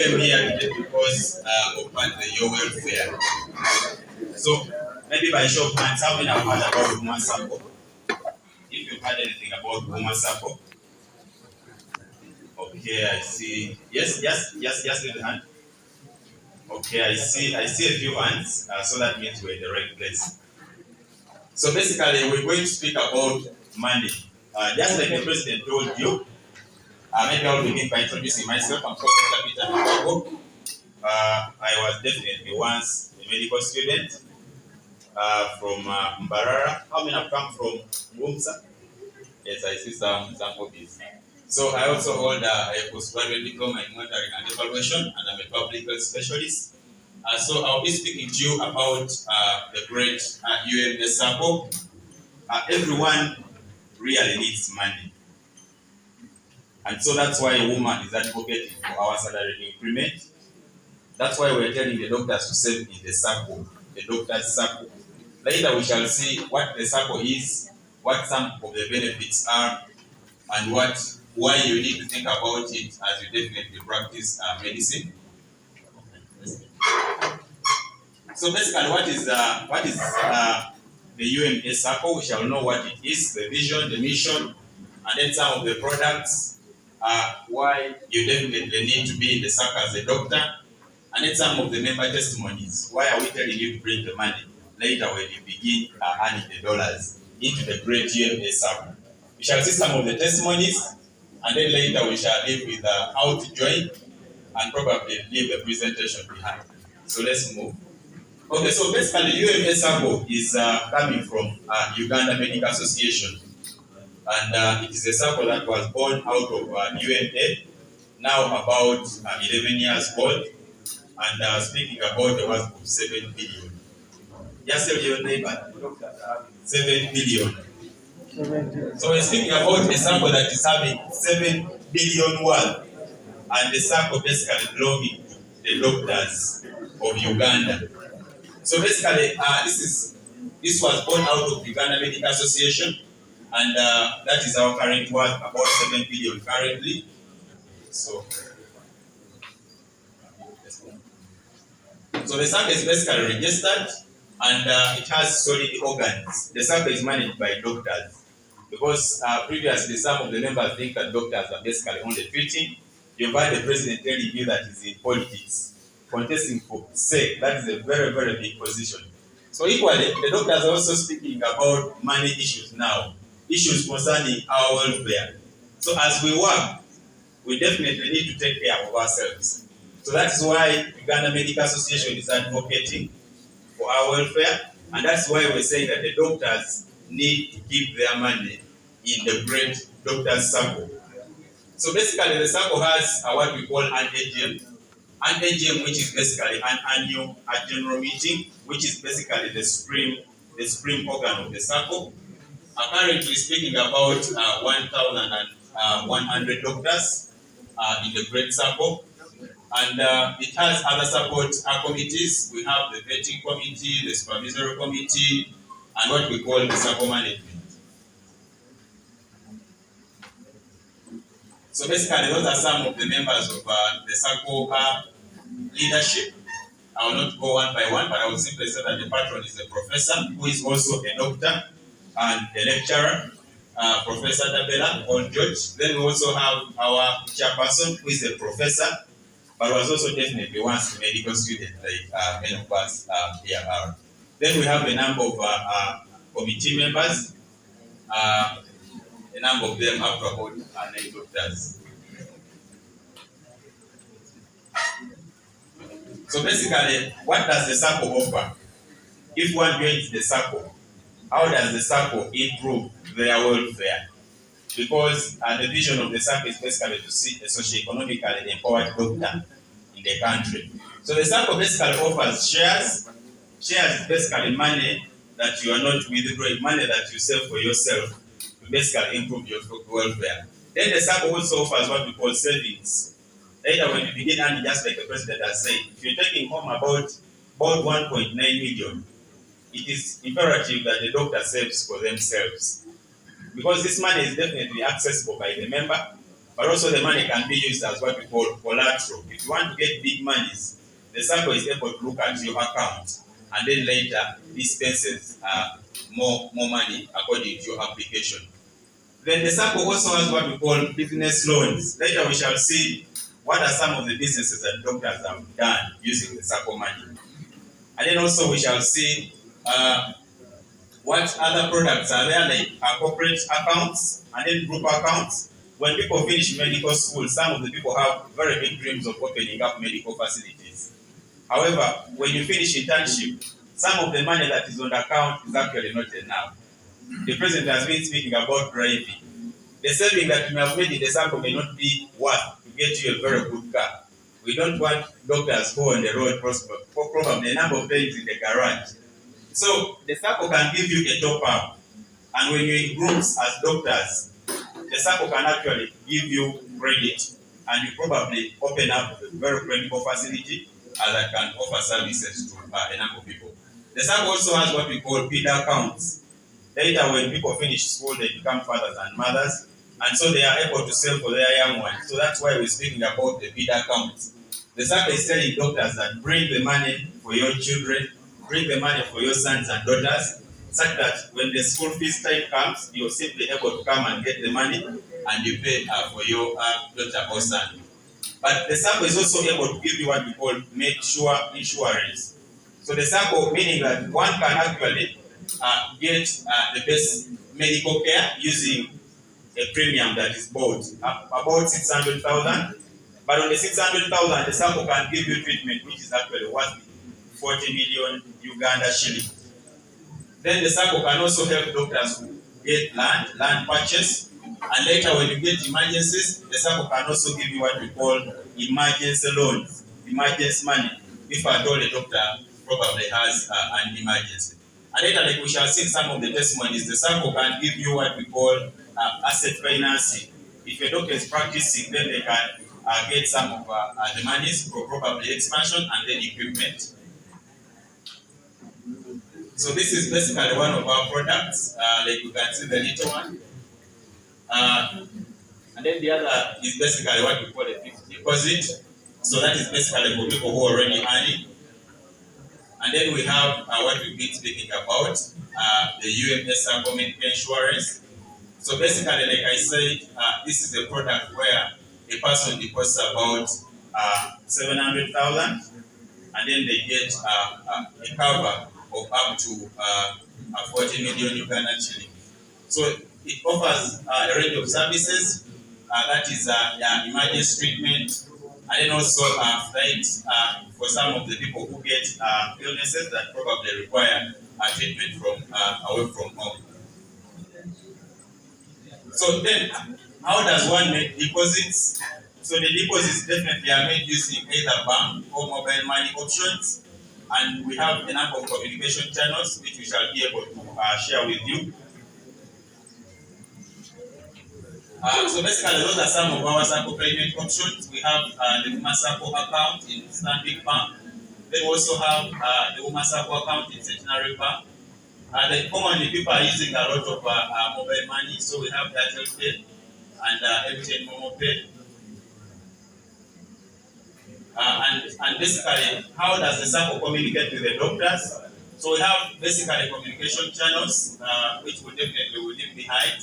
came here today because of your welfare. So maybe by show of hands, how many have heard about woman Sacco? If you've heard anything about woman Sacco, okay, I see. Yes, raise the hand. Okay, I see a few hands, so that means we're in the right place. So basically, we're going to speak about money. Just like the president told you, maybe I'll begin by introducing myself. I'm Professor Peter Mbago. I was definitely once a medical student from Mbarara. How many have come from Mumsa? Yes, I see some copies. So I also hold a postgraduate diploma in monitoring and evaluation, and I'm a public health specialist. So I'll be speaking to you about the great UMS Sacco. Everyone really needs money, and so that's why a woman is advocating for our salary increment. That's why we're telling the doctors to save in the Sacco, the doctor's Sacco. Later we shall see what the Sacco is, what some of the benefits are, and why you need to think about it as you definitely practice medicine. So basically, what is the UMA Sacco? We shall know what it is, the vision, the mission, and then some of the products. Why you definitely need to be in the Sacco as a doctor, and then some of the member testimonies. Why are we telling you to bring the money later when you begin earning the dollars into the great UMA Sacco? We shall see some of the testimonies, and then later we shall leave with how to join, and probably leave a presentation behind. So let's move. Okay, so basically UMA Sacco is coming from Uganda Medical Association, and it is a Sacco that was born out of UMA, now about 11 years old, and speaking about the worth of 7 billion. Just tell your neighbor, 7 billion. So we're speaking about a Sacco that is having 7 billion worth, and the Sacco basically belonging to the doctors of Uganda. So basically, this was born out of Uganda Medical Association, and that is our current worth, about 7 billion currently. So the Sacco is basically registered, and it has solid organs. The Sacco is managed by doctors, because previously some of the members think that doctors are basically only treating. You've heard the president telling you that he's in politics, contesting for sake. That is a very, very big position. So equally, the doctors are also speaking about money issues now, issues concerning our welfare. So as we work, we definitely need to take care of ourselves. So that's why Uganda Medical Association is advocating for our welfare, and that's why we're saying that the doctors need to keep their money in the great doctors' Sacco. So basically, the Sacco has what we call an AGM, which is basically an annual general meeting, which is basically the supreme organ of the Sacco. Currently speaking about 1,100 doctors in the Great Sacco, and it has other support committees. We have the vetting committee, the supervisory committee, and what we call the Sacco management. So basically, those are some of the members of the Sacco leadership. I will not go one by one, but I will simply say that the patron is a professor who is also a doctor and a lecturer, Professor Dabela on George. Then we also have our chairperson who is a professor, but was also definitely once a medical student, like many of us here are. Then we have a number of committee members. A number of them up to about 9 doctors. So basically, what does the Sacco offer? If one joins the Sacco, how does the Sacco improve their welfare? Because the vision of the Sacco is basically to see a socio-economically empowered doctor in the country. So the Sacco basically offers shares. Shares is basically money that you are not withdrawing, money that you save for yourself to basically improve your welfare. Then the Sacco also offers what we call savings. Later when you begin earning, just like the president has said, if you're taking home about 1.9 million, it is imperative that the doctor saves for themselves. Because this money is definitely accessible by the member, but also the money can be used as what we call collateral. If you want to get big monies, the Sacco is able to look at your account and then later dispenses more money according to your application. Then the Sacco also has what we call business loans. Later we shall see what are some of the businesses that doctors have done using the Sacco money. And then also we shall see what other products are there, like corporate accounts and then group accounts. When people finish medical school, some of the people have very big dreams of opening up medical facilities. However, when you finish internship, some of the money that is on the account is actually not enough. The president has been speaking about driving. The saving that you may have made in the Sacco may not be worth to get you a very good car. We don't want doctors who on the road probably a number of days in the garage. So the Sacco can give you a top up, and when you're in groups as doctors, the Sacco can actually give you credit, and you probably open up a very credible facility that can offer services to a number of people. The Sacco also has what we call PID accounts. Later, when people finish school, they become fathers and mothers, and so they are able to save for their young ones. So that's why we're speaking about the PID accounts. The Sacco is telling doctors that bring the money for your children, bring the money for your sons and daughters, such that when the school fees time comes, you're simply able to come and get the money and you pay for your daughter or son. But the Sacco is also able to give you what we call make sure insurance. So the Sacco meaning that one can actually get the best medical care using a premium that is bought about 600,000. But on the 600,000, the Sacco can give you treatment which is actually worth 40 million Uganda shillings. Then the Sacco can also help doctors who get land purchase. And later when you get emergencies, the Sacco can also give you what we call emergency loans, emergency money, if at all a doctor probably has an emergency. And later, like we shall see some of the testimonies, the Sacco can give you what we call asset financing. If a doctor is practicing, then they can get some of the monies for probably expansion and then equipment. So this is basically one of our products, like you can see the little one. And then the other is basically what we call a fixed deposit. So that is basically for people who are already earning. And then we have what we've been speaking about, the UMS Sacco medical insurance. So basically, like I said, this is a product where a person deposits about 700,000, and then they get a cover of up to 40 million Uganda shillings. So it offers a range of services, that is emergency treatment, and then also flights for some of the people who get illnesses that probably require treatment from away from home. So then, how does one make deposits? So the deposits definitely are made using either bank or mobile money options, and we have a number of communication channels which we shall be able to share with you. So basically, those are some of our Sacco payment options. We have the Woman Sacco account in Stanbic Bank. Then we also have the Woman Sacco account in Centenary Bank. Then commonly people are using a lot of mobile money, so we have Airtel Pay and MTN Momo Pay. And basically, how does the Sacco communicate with the doctors? So we have basically communication channels, which we definitely will leave behind,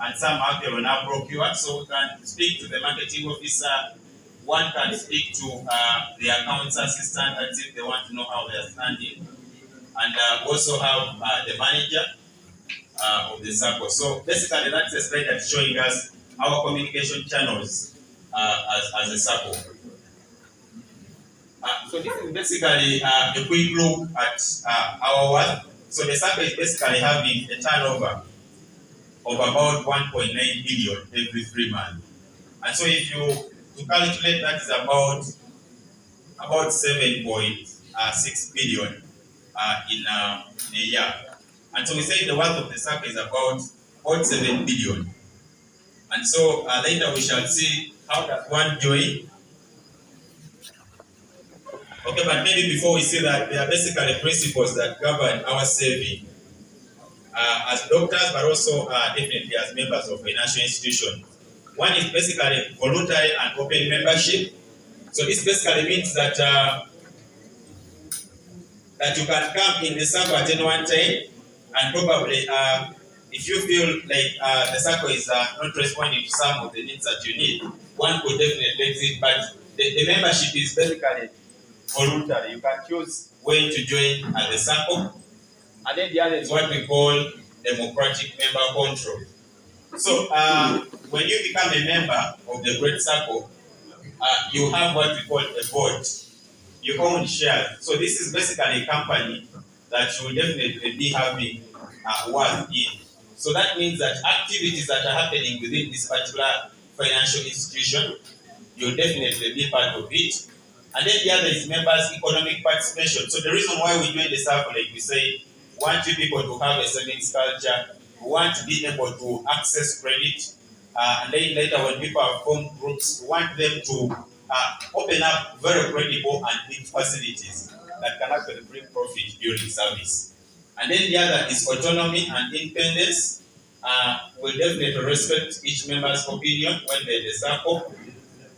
and some actually will now procure. So we can speak to the marketing officer. One can speak to the accounts assistant and see if they want to know how they are standing. And also have the manager of the Sacco. So basically, that's a slide that's showing us our communication channels as a Sacco. So this is basically a quick look at our work. So the Sacco is basically having a turnover of about 1.9 billion every 3 months. And so if you to calculate, that is about 7.6 billion in a year. And so we say the worth of the Sacco is about 7 billion. And so later we shall see how does one join. Okay, but maybe before we see that, there are basically principles that govern our saving as doctors, but also definitely as members of financial institutions. One is basically voluntary and open membership. So this basically means that that you can come in the Sacco at any one time, and probably if you feel like the Sacco is not responding to some of the needs that you need, one could definitely exit. But the membership is basically voluntary. You can choose when to join at the Sacco, and then the other is what we call democratic member control. So when you become a member of the Great Sacco, you have what we call a vote. You own shares. So this is basically a company that you will definitely be having worth in. So that means that activities that are happening within this particular financial institution, you'll definitely be part of it. And then the other is members' economic participation. So the reason why we join the Sacco, like we say, we want you people to have a savings culture. We want to be able to access credit. And then later when people have formed groups, we want them to open up very credible and big facilities that can actually bring profit during service. And then the other is autonomy and independence. We definitely respect each member's opinion when they're in the Sacco.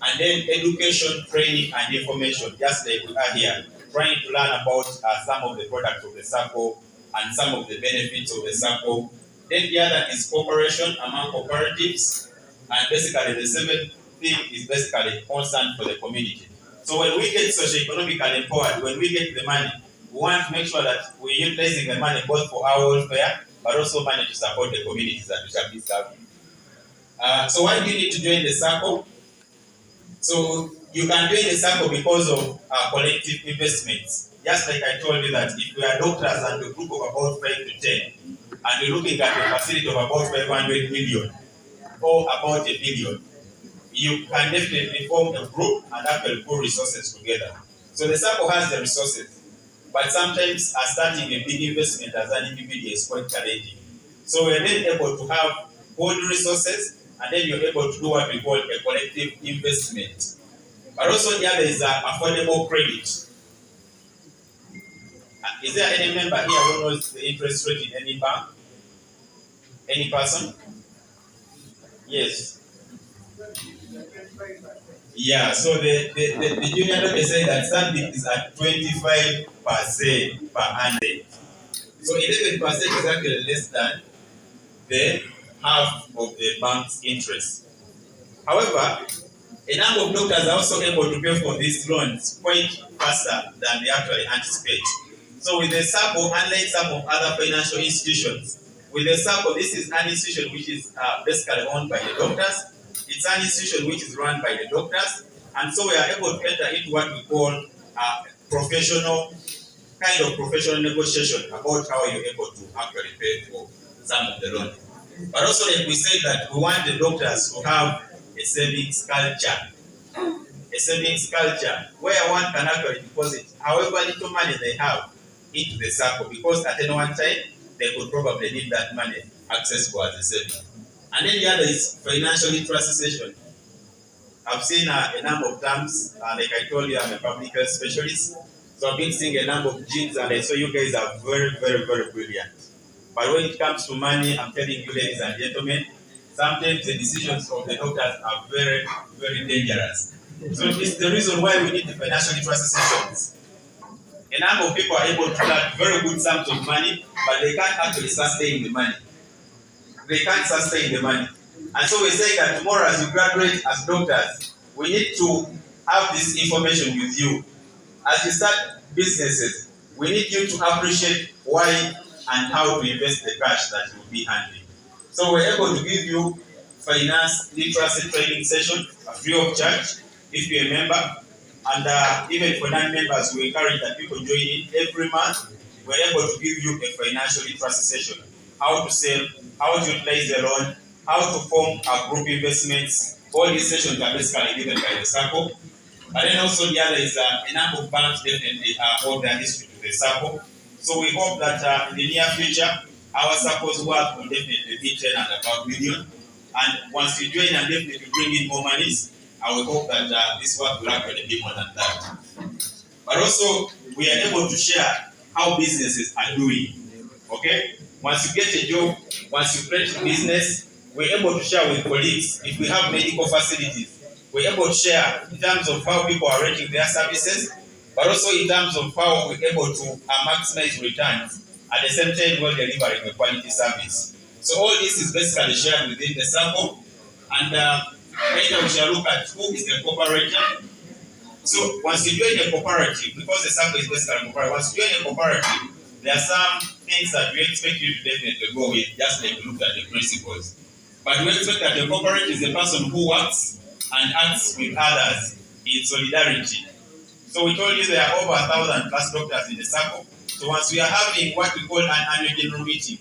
And then education, training, and information, just like we are here, trying to learn about some of the products of the Sacco and some of the benefits of the Sacco. Then the other is cooperation among cooperatives. And basically the seventh thing is basically concern for the community. So when we get socio-economically empowered, when we get the money, we want to make sure that we're utilizing the money both for our welfare, but also money to support the communities that we shall be serving. So why do you need to join the Sacco? So you can join the Sacco because of collective investments. Just like I told you that if we are doctors and a group of about 5 to 10, and we're looking at a facility of about 500 million or about a billion, you can definitely form a group and actually put resources together. So the Sacco has the resources, but sometimes starting a big investment as an individual is quite challenging. So we're then able to have all the resources, and then you're able to do what we call a collective investment. But also the other is affordable credit. Is there any member here who knows the interest rate in any bank? Any person? Yes. Yeah, so the junior note they say that something is at 25% per annum. So 11% is actually less than the half of the bank's interest. However, a number of doctors are also able to pay for these loans quite faster than they actually anticipate. So with the Sacco, unlike some of other financial institutions, with the Sacco, this is an institution which is basically owned by the doctors. It's an institution which is run by the doctors, and so we are able to enter into what we call professional negotiation about how you're able to actually pay for some of the loan. But also, like we said, that we want the doctors to have a savings culture where one can actually deposit however little money they have into the Sacco, because at any one time they could probably need that money accessible as a saving. And then the other is financial literacy session. I've seen a number of terms, like I told you, I'm a public health specialist, so I've been seeing a number of genes, and I saw you guys are very, very, very brilliant. But when it comes to money, I'm telling you, ladies and gentlemen, sometimes the decisions of the doctors are very, very dangerous. So it's the reason why we need the financial literacy sessions. A number of people are able to earn very good sums of money, but they can't actually sustain the money. They can't sustain the money. And so we're saying that tomorrow, as you graduate as doctors, we need to have this information with you. As you start businesses, we need you to appreciate why and how to invest the cash that you'll be handling. So we're able to give you finance literacy training session free of charge if you're a member. And even for non-members, we encourage that people join in every month. We're able to give you a financial literacy session. How to save, how to utilize the loan, how to form a group investments. All these sessions are basically given by the Sacco. And then also the other is a number of banks definitely hold their history to the Sacco. So we hope that in the near future, our Sacco's work will definitely be 10 and about million. And once you join and definitely bring in more monies, I will hope that this work will actually be more than that. But also, we are able to share how businesses are doing. Okay? Once you get a job, once you create a business, we're able to share with colleagues. If we have medical facilities, we're able to share in terms of how people are rating their services, but also in terms of how we're able to maximize returns at the same time while delivering a quality service. So all this is basically shared within the Sacco, and later we shall look at who is the cooperator. So once you join a cooperative, because the Sacco is basically a cooperative, once you join a cooperative, there are some things that we expect you to definitely go with, just like look at the principles. But we expect that the cooperative is the person who works and acts with others in solidarity. So we told you there are over 1,000 plus doctors in the Sacco. So once we are having what we call an annual general meeting,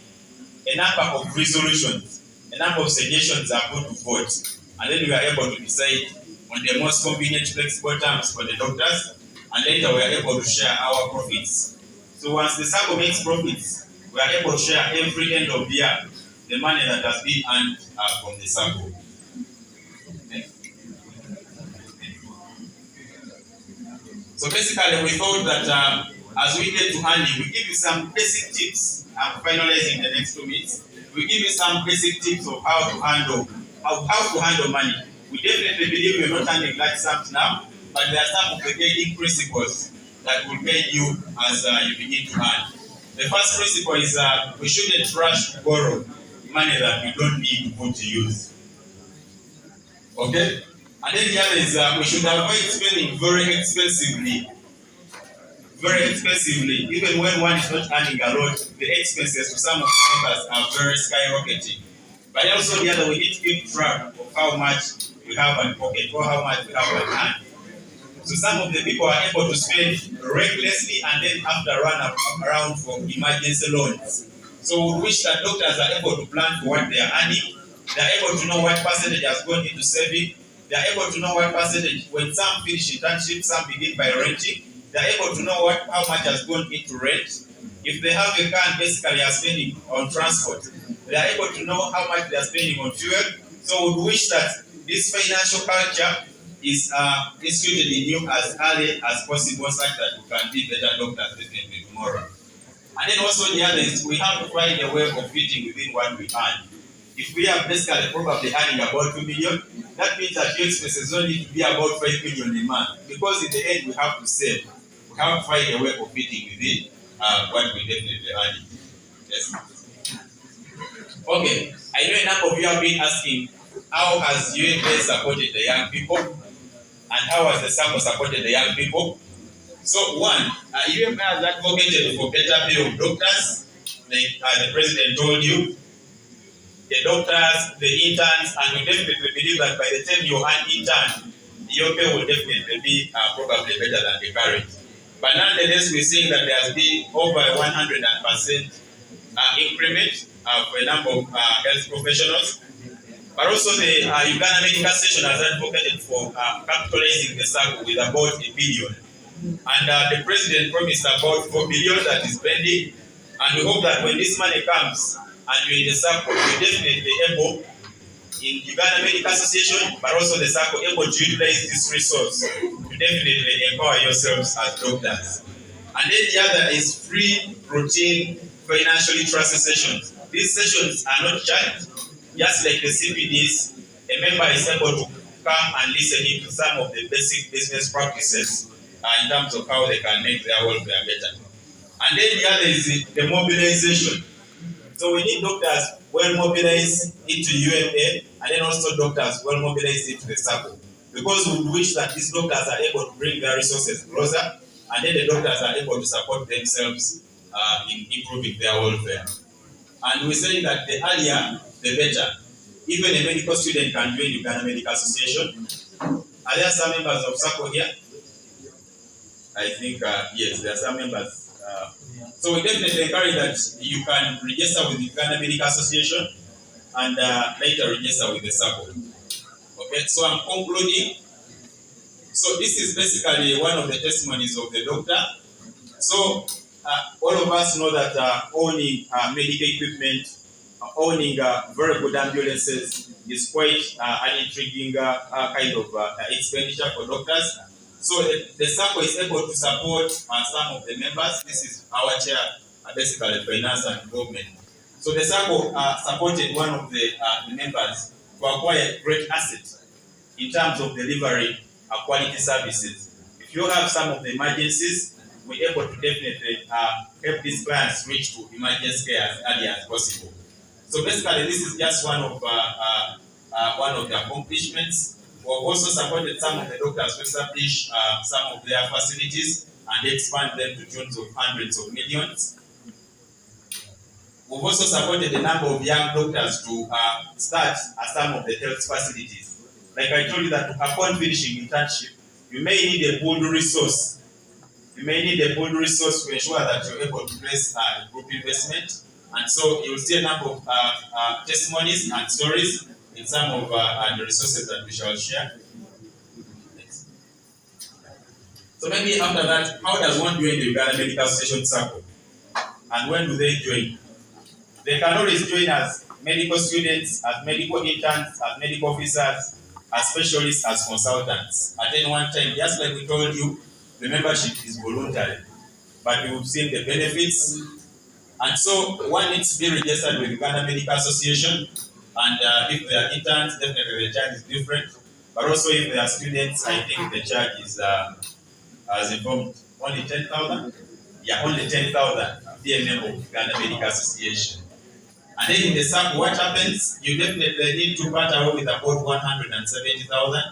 a number of resolutions, a number of suggestions are put to vote, and then we are able to decide on the most convenient flexible terms for the doctors, and later we are able to share our profits. So once the Sacco makes profits, we are able to share every end of the year the money that has been earned from the Sacco. So basically, we thought that as we get to earning, we give you some basic tips. I'm finalizing the next 2 minutes. We give you some basic tips of how to handle money. We definitely believe you're not earning large sums now, but there are some of the guiding principles that will guide you as you begin to earn. The first principle is we shouldn't rush to borrow money that we don't need to put to use. Okay? And then the other is we should avoid spending very expensively, even when one is not earning a lot. The expenses to some of the members are very skyrocketing. But also the other, we need to keep track of how much we have in pocket or how much we have at hand. So some of the people are able to spend recklessly and then have to run around for emergency loans. So we wish that doctors are able to plan for what they are earning. They are able to know what percentage has gone into saving. They are able to know what percentage, when some finish internship, some begin by renting. They are able to know how much has gone into rent. If they have a car and basically are spending on transport, they are able to know how much they are spending on fuel. So we wish that this financial culture is instituted in you as early as possible, such that you can be better doctors definitely tomorrow. And then also the other is we have to find a way of fitting within what we earn. If we are basically probably earning about 2 million, that means that your expenses only need to be about 5 million a month. Because in the end we have to save. We have to find a way of fitting within what we definitely earn. Yes. Okay. I know a number of you have been asking, how has UNA supported the young people? And how has the Sacco supported the young people? So one, UMA has advocated for better pay of doctors, like the president told you, the doctors, the interns, and we definitely believe that by the time you are an intern, your pay will definitely be probably better than the current. But nonetheless, we're seeing that there has been over 100% increment for a number of health professionals. But also the Uganda Medical Station has advocated for capitalizing the Sacco with about $1 billion. And the president promised about 4 billion that is pending. And we hope that when this money comes and you're in the Sacco, you're definitely able, in Uganda Medical Association, but also the Sacco, able to utilize this resource to definitely empower yourselves as doctors. And then the other is free routine financial literacy sessions. These sessions are not charged, just like the CPDs. A member is able to come and listen to some of the basic business practices in terms of how they can make their welfare better. And then the other is the mobilization. So we need doctors well mobilized into UMA, and then also doctors well mobilized into the Sacco. Because we wish that these doctors are able to bring their resources closer, and then the doctors are able to support themselves in improving their welfare. And we're saying that the earlier, the better. Even a medical student can join Uganda Medical Association. Are there some members of Sacco here? I think, yes, there are some members. So we definitely encourage that you can register with the Uganda Medical Association and later register with the Sacco. Okay, so I'm concluding. So this is basically one of the testimonies of the doctor. So all of us know that owning medical equipment, owning very good ambulances is quite an intriguing kind of expenditure for doctors. So the Sacco is able to support some of the members. This is our chair, basically finance and government. So the Sacco supported one of the members to acquire great assets in terms of delivering quality services. If you have some of the emergencies, we're able to definitely help these clients reach to emergency care as early as possible. So basically, this is just one of the accomplishments. We've also supported some of the doctors to establish some of their facilities and expand them to tunes of hundreds of millions. We've also supported a number of young doctors to start some of the health facilities. Like I told you that upon finishing internship, you may need a pooled resource. You may need a pooled resource to ensure that you're able to place a group investment. And so you'll see a number of testimonies and stories in some of the resources that we shall share. Next. So maybe after that, how does one join the Uganda Medical Association Sacco? And when do they join? They can always join as medical students, as medical interns, as medical officers, as specialists, as consultants. At any one time, just like we told you, the membership is voluntary, but you've seen the benefits. And so one needs to be registered with Uganda Medical Association, and if they are interns, definitely the charge is different. But also if they are students, I think the charge is, as informed, only 10,000. Yeah, only 10,000. Be a member of Uganda Medical Association. And then in the Sacco, what happens? You definitely need to part away with about 170,000.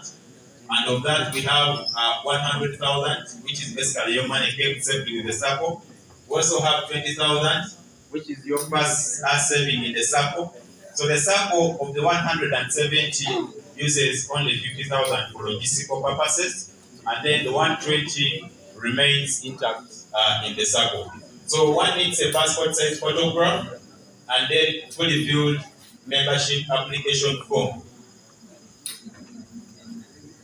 And of that, we have 100,000, which is basically your money kept safely with the Sacco. We also have 20,000, which is your first saving in the Sacco. So the Sacco of the 170 uses only 50,000 for logistical purposes, and then the 120 remains intact in the Sacco. So one needs a passport size photograph and then fully filled membership application form.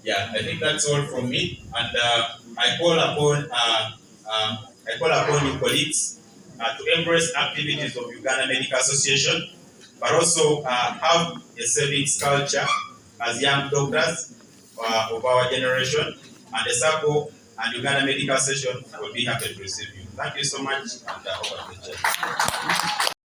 Yeah, I think that's all from me, and I call upon you colleagues to embrace activities of Uganda Medical Association, but also have a savings culture as young doctors of our generation, and the Sacco and Uganda Medical Association will be happy to receive you. Thank you so much, and over to the chair.